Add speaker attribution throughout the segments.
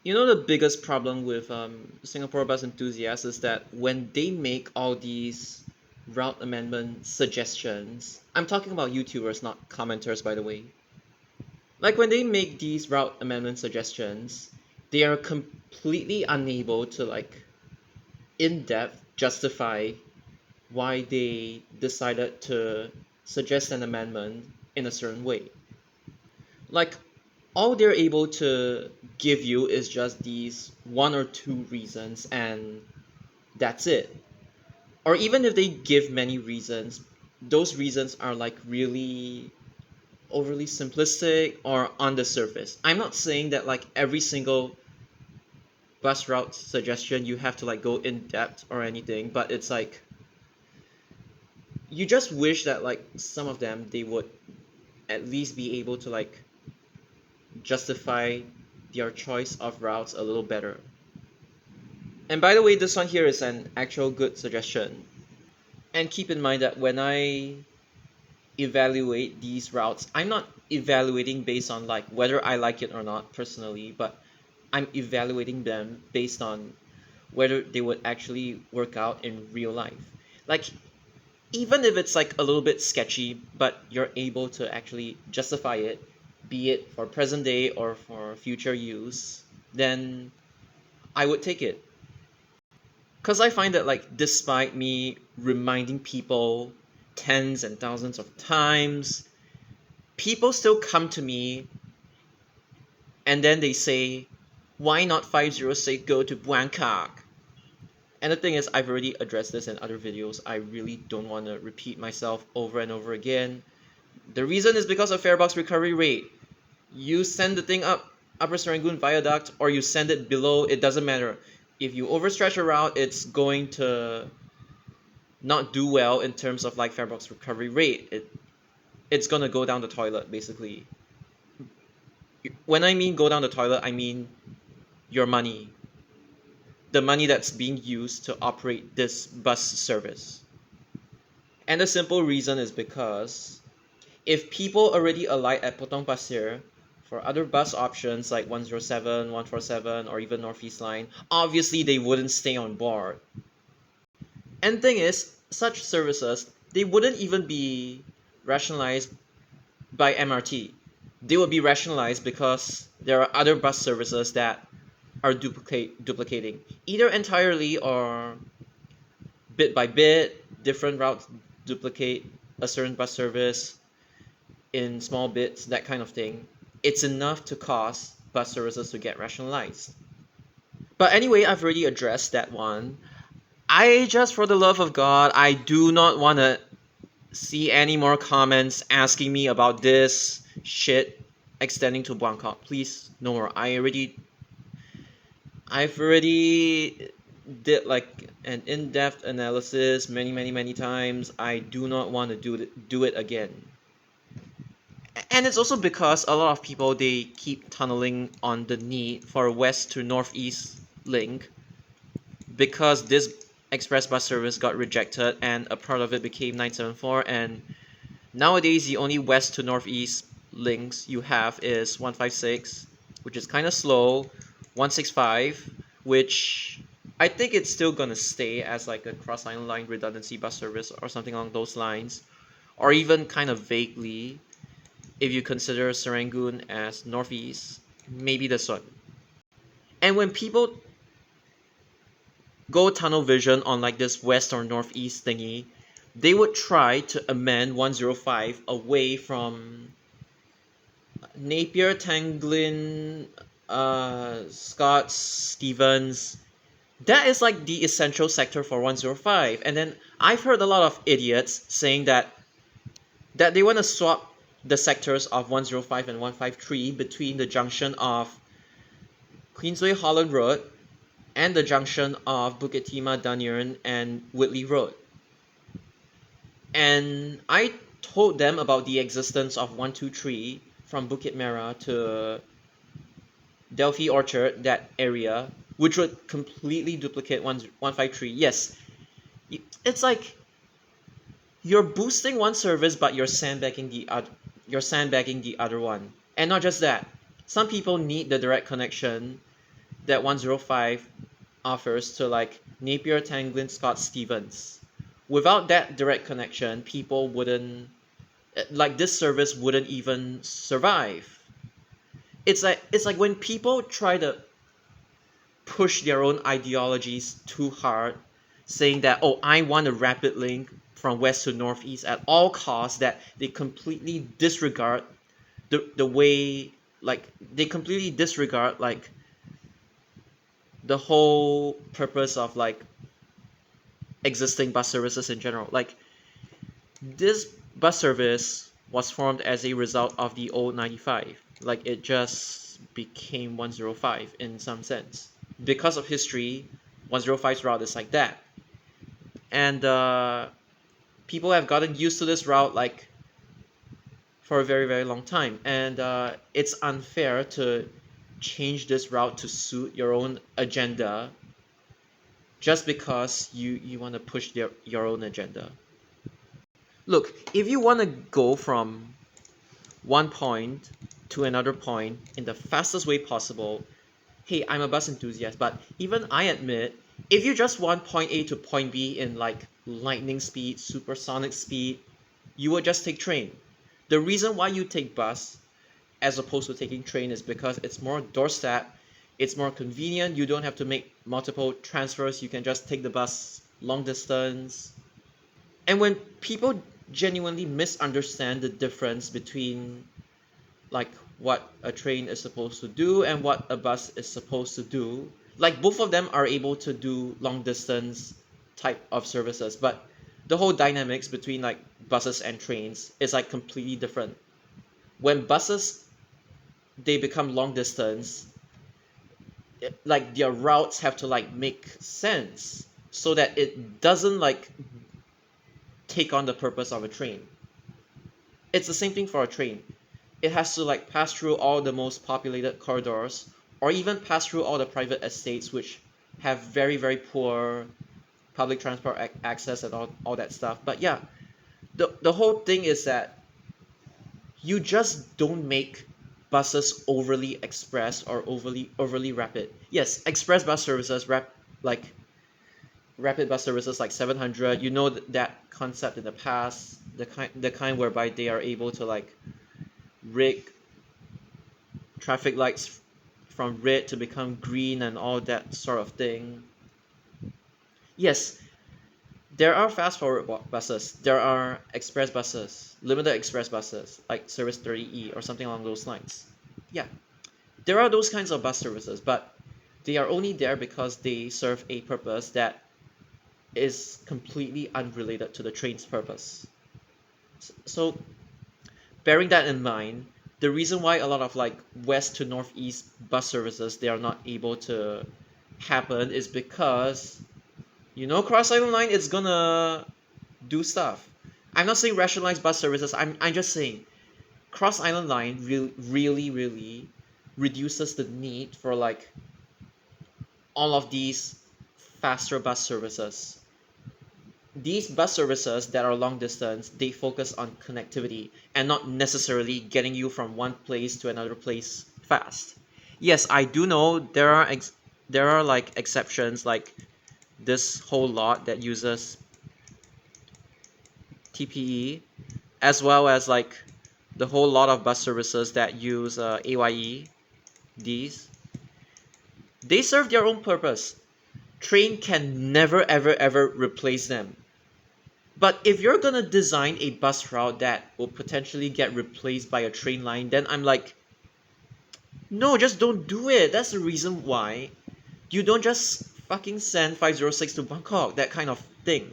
Speaker 1: You know, the biggest problem with Singapore bus enthusiasts is that when they make all these route amendment suggestions, I'm talking about YouTubers, not commenters, by the way. Like when they make these route amendment suggestions, they are completely unable to like in depth justify why they decided to suggest an amendment in a certain way. Like all they're able to give you is just these one or two reasons and that's it. Or even if they give many reasons, those reasons are like really overly simplistic or on the surface. I'm not saying that like every single bus route suggestion you have to like go in depth or anything, but it's like you just wish that like some of them they would at least be able to like justify their choice of routes a little better. And by the way, this one here is an actual good suggestion. And keep in mind that when I evaluate these routes, I'm not evaluating based on like whether I like it or not personally, but I'm evaluating them based on whether they would actually work out in real life. Like even if it's like a little bit sketchy, but you're able to actually justify it, be it for present day or for future use, then I would take it. Because I find that like despite me reminding people tens and thousands of times, people still come to me and then they say, why not 506 go to Bangkok? And the thing is, I've already addressed this in other videos. I really don't want to repeat myself over and over again. The reason is because of farebox recovery rate. You send the thing up Upper Serangoon Viaduct or you send it below, it doesn't matter. If you overstretch a route, it's going to not do well in terms of like farebox recovery rate. It's gonna go down the toilet basically. When I mean go down the toilet, I mean your money. The money that's being used to operate this bus service. And the simple reason is because if people already alight at Potong Pasir for other bus options like 107, 147, or even Northeast Line, obviously they wouldn't stay on board. And thing is, such services, they wouldn't even be rationalized by MRT. They would be rationalized because there are other bus services that are duplicating, either entirely or bit by bit, different routes duplicate a certain bus service in small bits, that kind of thing. It's enough to cause bus services to get rationalized. But anyway, I've already addressed that one. I just, for the love of God, I do not want to see any more comments asking me about this shit extending to Bangkok. Please, no more. I've already did like an in-depth analysis many times. I do not want to do it again. And it's also because a lot of people they keep tunneling on the need for a west to northeast link because this express bus service got rejected and a part of it became 974, and nowadays the only west to northeast links you have is 156, which is kind of slow, 165, which I think it's still gonna stay as like a cross island line redundancy bus service or something along those lines, or even kind of vaguely if you consider Serangoon as northeast, maybe this one. And when people go tunnel vision on like this west or northeast thingy, they would try to amend 105 away from Napier, Tanglin, Scott, Stevens. That is like the essential sector for 105. And then I've heard a lot of idiots saying that they want to swap the sectors of 105 and 153 between the junction of Queensway Holland Road and the junction of Bukit Timah, Daniran, and Whitley Road. And I told them about the existence of 123 from Bukit Merah to Delphi Orchard, that area, which would completely duplicate 153. Yes, it's like you're boosting one service, but you're sandbagging the other one. And not just that, some people need the direct connection that 105 offers to like Napier, Tanglin, Scott, Stevens. Without that direct connection, people wouldn't, like, this service wouldn't even survive. It's like when people try to push their own ideologies too hard, saying that, oh, I want a rapid link from west to northeast at all costs, that they completely disregard the way, like, they completely disregard like the whole purpose of like existing bus services in general. Like, this bus service was formed as a result of the old 95. Like, it just became 105 in some sense. Because of history, 105's route is like that. And people have gotten used to this route like for a very, very long time. And it's unfair to change this route to suit your own agenda just because you want to push your own agenda. Look, if you want to go from one point to another point in the fastest way possible, hey, I'm a bus enthusiast, but even I admit, if you just want point A to point B in like lightning speed, supersonic speed, you would just take train. The reason why you take bus as opposed to taking train is because it's more doorstep, it's more convenient, you don't have to make multiple transfers, you can just take the bus long distance. And when people genuinely misunderstand the difference between like what a train is supposed to do and what a bus is supposed to do, like, both of them are able to do long distance type of services, but the whole dynamics between like buses and trains is like completely different. When buses, they become long distance, like their routes have to like make sense so that it doesn't like take on the purpose of a train. It's the same thing for a train. It has to like pass through all the most populated corridors, or even pass through all the private estates which have very, very poor public transport access and all that stuff. But yeah, the whole thing is that you just don't make buses overly express or overly rapid. Yes, express bus services, like rapid bus services like 700, you know, that concept in the past, the kind whereby they are able to like rig traffic lights from red to become green and all that sort of thing. Yes, there are fast forward buses, there are express buses, limited express buses like service 30E or something along those lines. Yeah, there are those kinds of bus services, but they are only there because they serve a purpose that is completely unrelated to the train's purpose. So, bearing that in mind, the reason why a lot of like west to northeast bus services, they are not able to happen is because, you know, Cross Island Line is gonna do stuff. I'm not saying rationalize bus services. I'm just saying Cross Island Line really reduces the need for like all of these faster bus services. These bus services that are long distance, they focus on connectivity and not necessarily getting you from one place to another place fast. Yes, I do know there are like exceptions, like this whole lot that uses TPE, as well as like the whole lot of bus services that use AYE. These, they serve their own purpose. Train can never ever replace them. But if you're gonna design a bus route that will potentially get replaced by a train line, then I'm like, no, just don't do it. That's the reason why you don't just fucking send 506 to Bangkok, that kind of thing.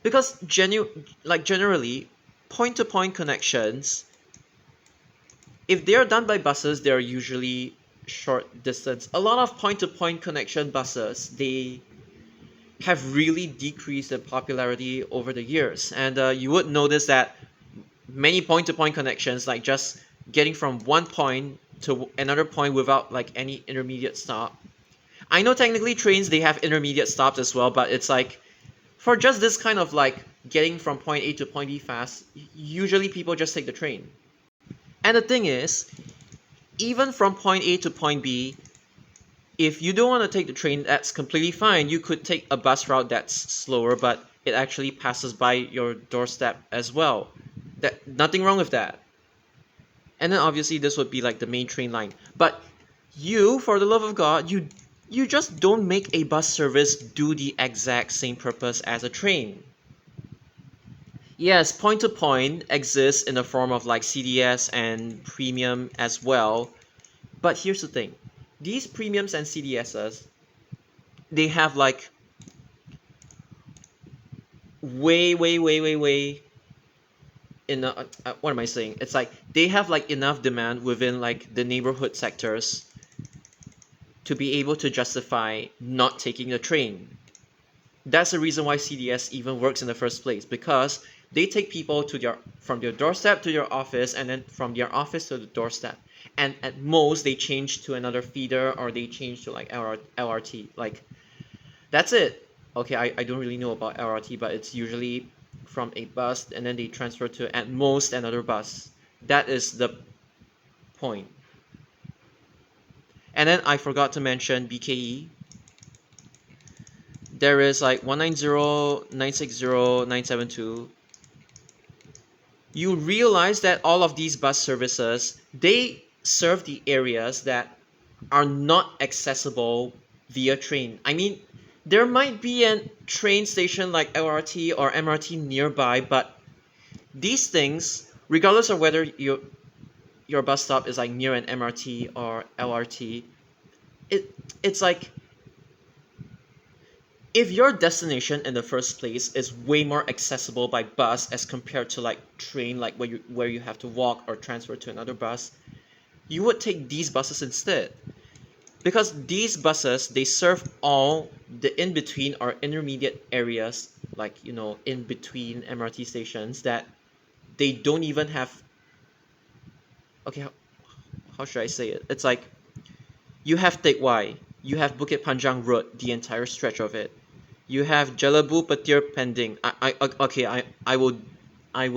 Speaker 1: Because generally, point-to-point connections, if they're done by buses, they're usually short distance. A lot of point-to-point connection buses, they have really decreased in popularity over the years. And you would notice that many point-to-point connections, like just getting from one point to another point without like any intermediate stop. I know technically trains, they have intermediate stops as well, but it's like for just this kind of like getting from point A to point B fast, usually people just take the train. And the thing is, even from point A to point B, if you don't want to take the train, that's completely fine. You could take a bus route that's slower, but it actually passes by your doorstep as well. That nothing wrong with that. And then obviously this would be like the main train line. But you, for the love of God, you just don't make a bus service do the exact same purpose as a train. Yes, point to point exists in the form of like CDS and premium as well. But here's the thing. These premiums and CDSs, they have like way in what am I saying? It's like they have like enough demand within like the neighborhood sectors to be able to justify not taking the train. That's the reason why CDS even works in the first place, because they take people to from their doorstep to their office, and then from their office to the doorstep. And at most they change to another feeder, or they change to like LRT. Like that's it. Okay, I don't really know about LRT, but it's usually from a bus and then they transfer to at most another bus. That is the point. And then I forgot to mention BKE. There is like 190, 960, 972. You realize that all of these bus services, they serve the areas that are not accessible via train. I mean, there might be a train station like LRT or MRT nearby, but these things, regardless of whether your bus stop is like near an MRT or LRT, it's like if your destination in the first place is way more accessible by bus as compared to like train, like where you have to walk or transfer to another bus, you would take these buses instead. Because these buses, they serve all the in-between or intermediate areas, like, you know, in between MRT stations that they don't even have. Okay, how should I say it? It's like you have Teck Whye, you have Bukit Panjang Road, the entire stretch of it. You have Jelebu Petir pending. Okay, I will I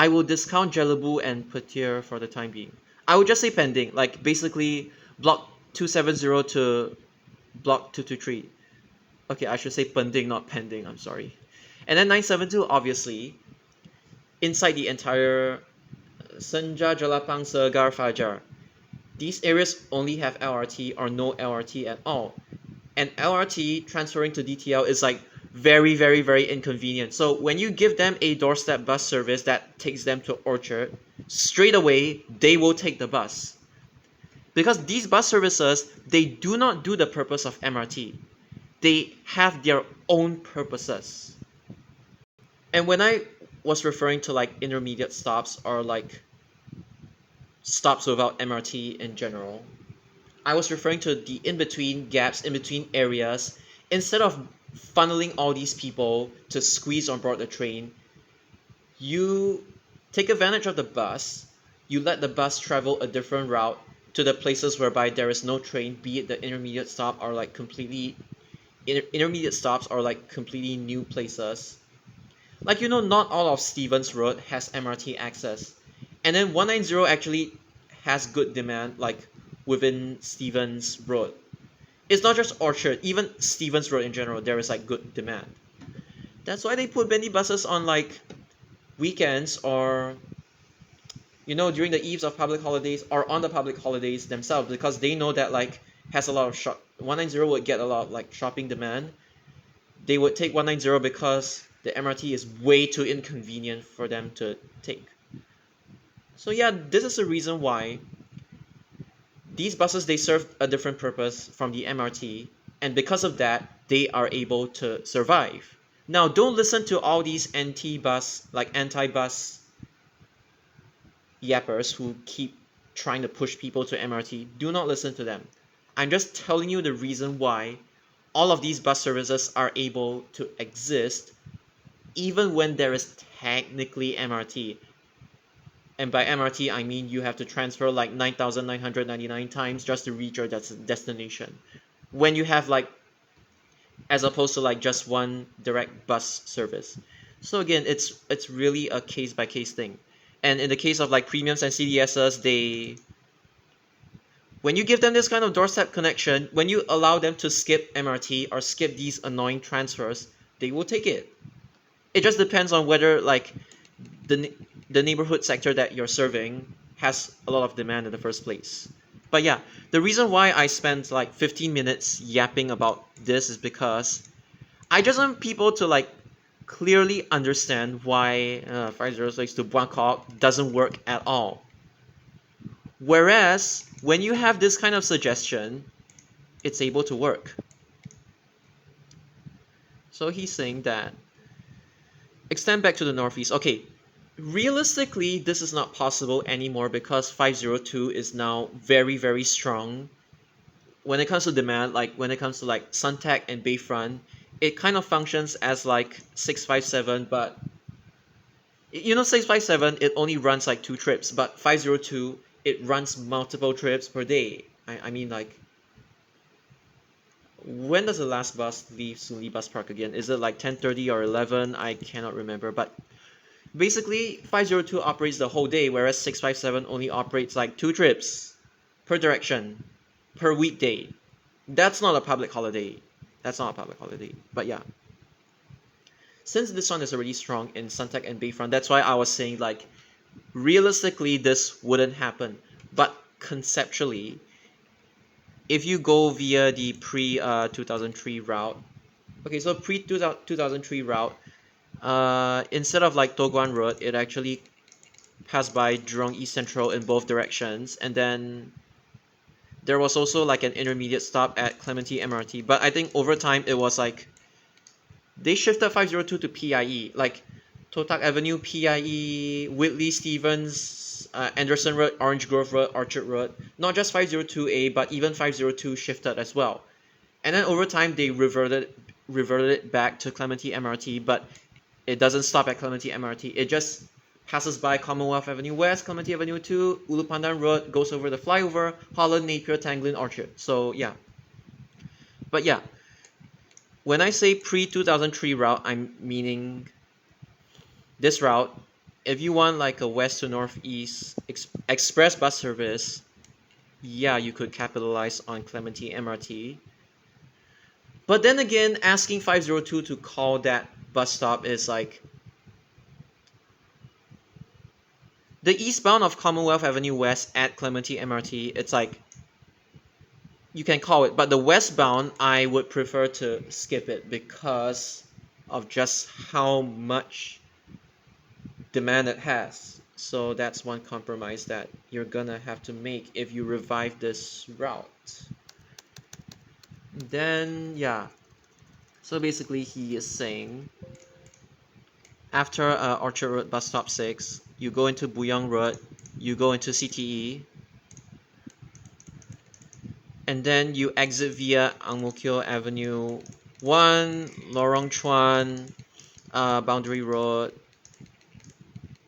Speaker 1: will discount Jelebu and Petir for the time being. I would just say pending, like basically block 270 to block 223. Okay, I should say pending, not pending. I'm sorry. And then 972, obviously, inside the entire Senja, Jelapang, Segar, Fajar. These areas only have LRT or no LRT at all. And LRT transferring to DTL is like very inconvenient. So when you give them a doorstep bus service that takes them to Orchard, straight away they will take the bus. Because these bus services, they do not do the purpose of MRT. They have their own purposes. And when I was referring to like intermediate stops or like stops without MRT in general, I was referring to the in-between gaps, in-between areas. Instead of funneling all these people to squeeze on board the train, you take advantage of the bus, you let the bus travel a different route to the places whereby there is no train, be it the intermediate stop or like completely intermediate stops or like completely new places. Like, you know, not all of Stevens Road has MRT access. And then 190 actually has good demand, like within Stevens Road. It's not just Orchard, even Stevens Road in general, there is like good demand. That's why they put bendy buses on like weekends or, you know, during the eves of public holidays or on the public holidays themselves, because they know that like has a lot of 190 would get a lot of like shopping demand. They would take 190 because the MRT is way too inconvenient for them to take. So yeah, this is the reason why these buses, they serve a different purpose from the MRT, and because of that, they are able to survive. Now, don't listen to all these anti-bus yappers who keep trying to push people to MRT. Do not listen to them. I'm just telling you the reason why all of these bus services are able to exist even when there is technically MRT. And by MRT, I mean you have to transfer like 9,999 times just to reach your destination. When you have like, as opposed to like just one direct bus service. So again, it's really a case by case thing. And in the case of like premiums and CDSs, When you give them this kind of doorstep connection, when you allow them to skip MRT or skip these annoying transfers, they will take it. It just depends on whether like the neighborhood sector that you're serving has a lot of demand in the first place. But yeah, the reason why I spent like 15 minutes yapping about this is because I just want people to like clearly understand why 506 to Bangkok doesn't work at all. Whereas when you have this kind of suggestion, it's able to work. So he's saying that extend back to the northeast. Okay, realistically, this is not possible anymore because 502 is now very, very strong. When it comes to demand, like when it comes to like Suntec and Bayfront, it kind of functions as like 657, but you know 657 it only runs like 2 trips, but 502 it runs multiple trips per day. I mean like when does the last bus leave Sunli Bus Park again? Is it like 10:30 or 11? I cannot remember, but basically 502 operates the whole day, whereas 657 only operates like 2 trips per direction per weekday. That's not a public holiday. That's not a public holiday. But yeah. Since this one is already strong in Suntec and Bayfront, that's why I was saying like realistically this wouldn't happen. But conceptually, if you go via the pre 2003 route, okay, so pre 2003 route, instead of like Toguan Road, it actually passed by Jurong East Central in both directions, and then there was also like an intermediate stop at Clementi MRT. But I think over time it was like they shifted 502 to PIE, like Totak Avenue, PIE, Whitley, Stevens, Anderson Road, Orange Grove Road, Orchard Road. Not just 502A, but even 502 shifted as well. And then over time they reverted it back to Clementi MRT, but it doesn't stop at Clementi MRT. It just passes by Commonwealth Avenue West, Clementi Avenue 2, Ulu Pandan Road, goes over the flyover, Holland, Napier, Tanglin, Orchard. So yeah. But yeah, when I say pre-2003 route, I'm meaning this route. If you want like a west to northeast express bus service, yeah, you could capitalize on Clementi MRT. But then again, asking 502 to call that bus stop is like the eastbound of Commonwealth Avenue West at Clementi MRT. It's like you can call it, but the westbound I would prefer to skip it because of just how much demand it has. So that's one compromise that you're gonna have to make if you revive this route. Then yeah, so basically he is saying after Orchard Road bus stop 6, you go into Buyong Road, you go into CTE, and then you exit via Ang Mo Kio Avenue 1, Lorong Chuan, Boundary Road,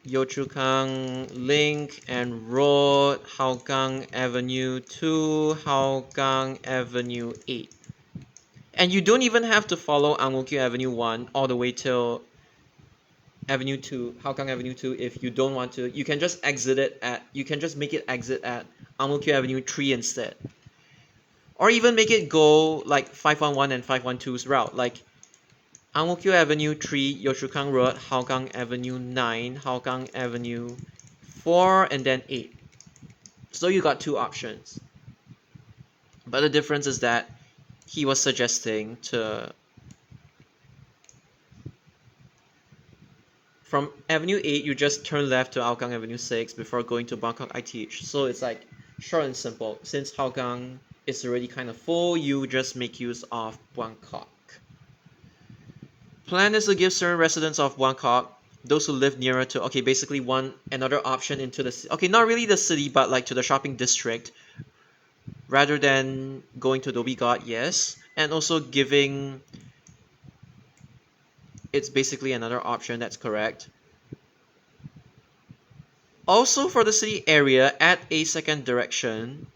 Speaker 1: Yio Chu Kang Link and Road, Hougang Avenue 2, Hougang Avenue 8. And you don't even have to follow Ang Mo Kio Avenue 1 all the way till Avenue 2, Hougang Avenue 2 if you don't want to. You can just make it exit at Ang Mo Kio Avenue 3 instead. Or even make it go like 511 and 512's route, like Ang Mo Kio Avenue 3, Yio Chu Kang Road, Hougang Avenue 9, Hougang Avenue 4, and then 8. So you got 2 options. But the difference is that he was suggesting to from Avenue 8 you just turn left to Hougang Avenue 6 before going to Bangkok ITH. So it's like short and simple. Since Hougang is already kind of full, you just make use of Bangkok. Plan is to give certain residents of Bangkok, those who live nearer to, okay, basically another option into the, okay, not really the city, but like to the shopping district, rather than going to Dhoby Ghat, yes, and also giving, it's basically another option, that's correct. Also for the city area, at a second direction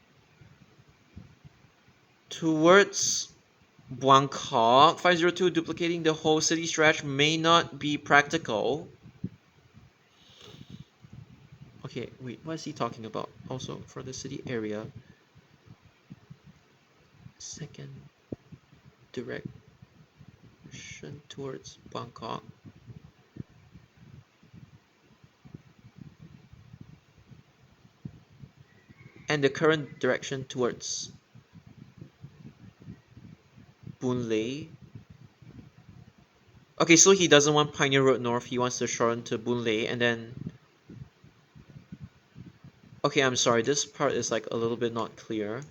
Speaker 1: towards Bangkok, 502 duplicating the whole city stretch may not be practical. Okay, wait, what is he talking about? Also for the city area. second direction towards Bangkok. And the current direction towards Boon Lay. Okay, so he doesn't want Pioneer Road North, he wants to shorten to Boon Lay, and then... Okay, I'm sorry, this part is like a little bit not clear.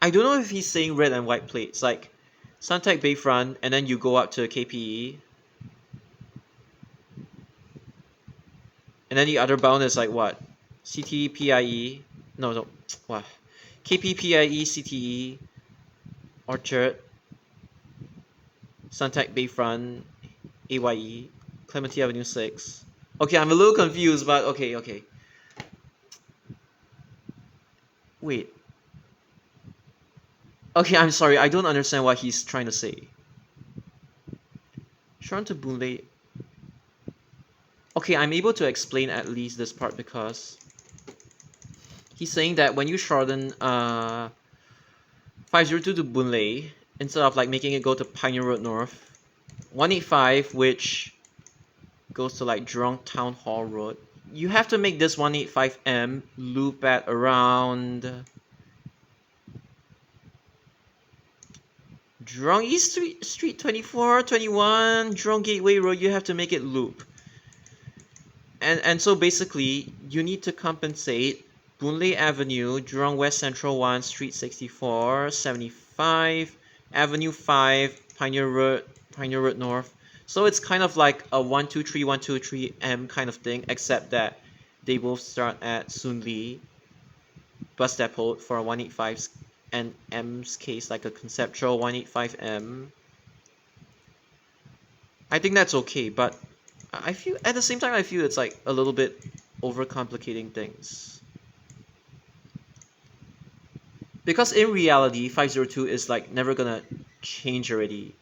Speaker 1: I don't know if he's saying red and white plates, like Suntec Bayfront, and then you go up to KPE. And then the other bound is like what? CTE, PIE. No. Wow. KP, PIE, CTE, Orchard, Suntec Bayfront, AYE, Clementi Avenue 6. Okay, I'm a little confused, but okay. Wait. Okay, I'm sorry, I don't understand what he's trying to say. Shorten to Boon Lay. Okay, I'm able to explain at least this part because he's saying that when you shorten 502 to Boon Lay, instead of like making it go to Pioneer Road North, 185, which goes to like Jurong Town Hall Road, you have to make this 185M loop at around Jurong East Street 24, 21, Jurong Gateway Road. You have to make it loop. And so basically, you need to compensate Boon Lay Avenue, Jurong West Central 1, Street 64, 75, Avenue 5, Pioneer Road North. So it's kind of like a 123, 123M kind of thing, except that they both start at Soon Lee bus depot for a 185's and M's case, like a conceptual 185M. I think that's okay, but I feel at the same time I feel it's like a little bit overcomplicating things. Because in reality, 502 is like never gonna change already.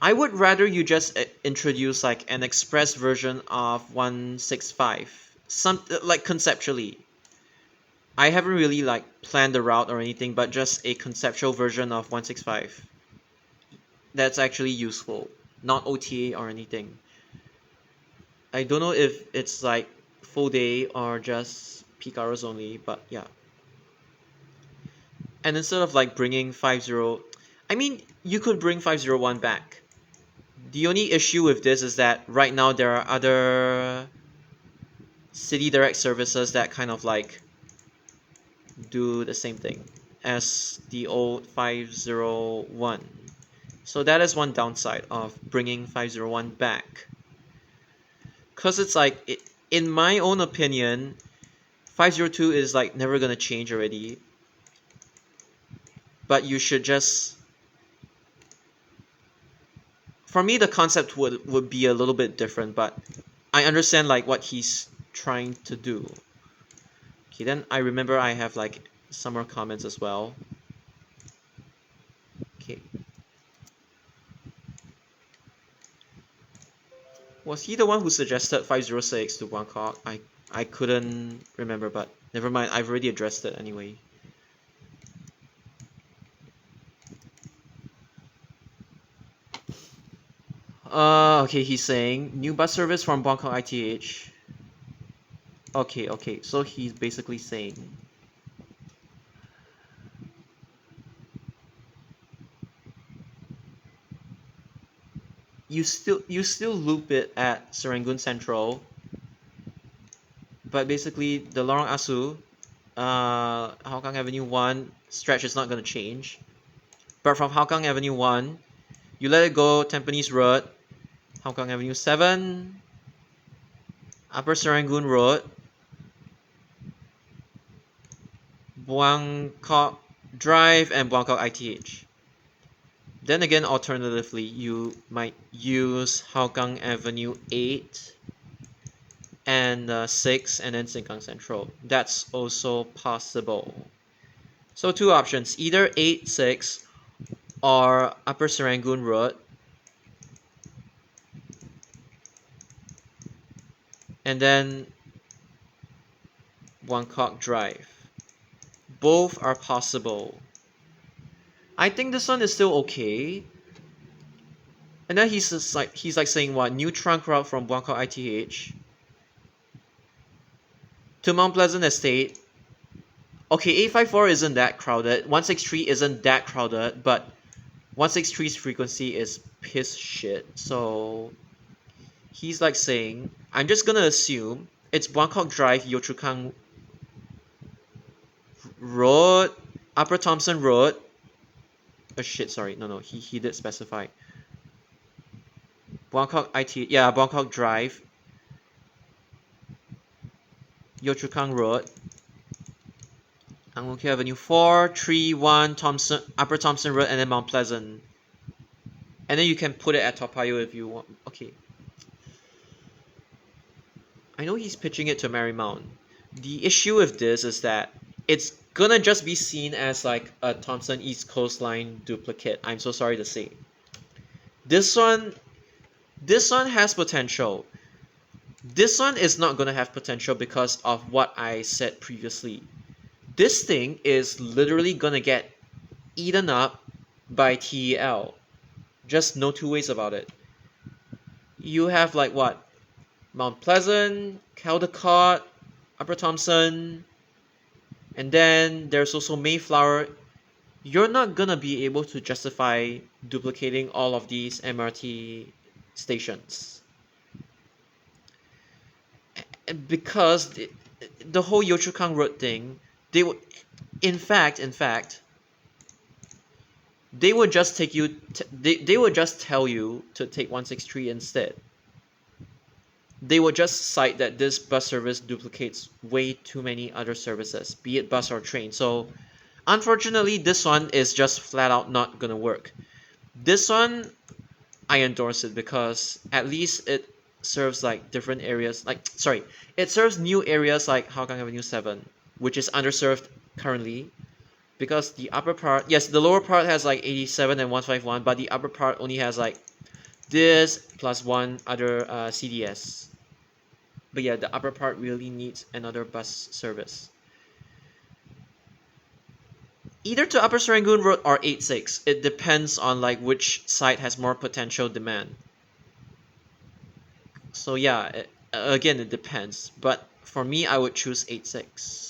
Speaker 1: I would rather you just introduce like an express version of 165, like conceptually. I haven't really like planned the route or anything, but just a conceptual version of 165. That's actually useful, not OTA or anything. I don't know if it's like full day or just peak hours only, but yeah. And instead of like bringing 50, I mean, you could bring 501 back. The only issue with this is that right now there are other city direct services that kind of like do the same thing as the old 501. So that is one downside of bringing 501 back. Because it's like, in my own opinion, 502 is like never gonna change already. But you should just... For me, the concept would be a little bit different, but I understand like what he's trying to do. Okay, then I remember I have like some more comments as well. Okay. Was he the one who suggested 506 to Bangkok? I couldn't remember, but never mind, I've already addressed it anyway. Okay, he's saying new bus service from Bangkok ITH. Okay, so he's basically saying you still loop it at Serangoon Central, but basically the Lorong Asu, Hougang Avenue 1 stretch is not going to change. But from Hougang Avenue 1, you let it go Tampines Road, Hougang Avenue 7, Upper Serangoon Road, Buangkok Drive, and Buangkok ITH. Then again, alternatively, you might use Hougang Avenue 8 and 6 and then Sengkang Central. That's also possible. So two options, either 8, 6 or Upper Serangoon Road. and then Buangkok Drive. Both are possible. I think this one is still okay. And then he's like saying what, new trunk route from Buangkok ITH to Mount Pleasant Estate. Okay, 854 isn't that crowded. 163 isn't that crowded, but 163's frequency is piss shit. So he's like saying, I'm just gonna assume it's Buangkok Drive, Yio Chu Kang Road, Upper Thompson Road. Oh shit, sorry, no, he did specify. Buangkok Buangkok Drive, Yio Chu Kang Road, Ang Mo Kio Avenue 431 Upper Thompson Road, and then Mount Pleasant. And then you can put it at Toa Payoh if you want. Okay. I know he's pitching it to Marymount. The issue with this is that it's gonna just be seen as like a Thompson East Coast Line duplicate. I'm so sorry to say. This one has potential. This one is not gonna have potential because of what I said previously. This thing is literally gonna get eaten up by TEL. Just no two ways about it. You have like what? Mount Pleasant, Caldecott, Upper Thompson, and then there's also Mayflower. You're not gonna be able to justify duplicating all of these MRT stations. Because the whole Yio Chu Kang Road thing, they would, in fact, they would just take you. They would just tell you to take 163 instead. They would just cite that this bus service duplicates way too many other services, be it bus or train. So, unfortunately, this one is just flat out not gonna work. This one, I endorse it because at least it serves like different areas. It serves new areas like Hougang Avenue 7, which is underserved currently. Because the upper part, yes, the lower part has like 87 and 151, but the upper part only has like this plus one other CDS. But yeah, the upper part really needs another bus service. Either to Upper Serangoon Road or 86. It depends on like which site has more potential demand. So yeah, again, it depends. But for me, I would choose 86.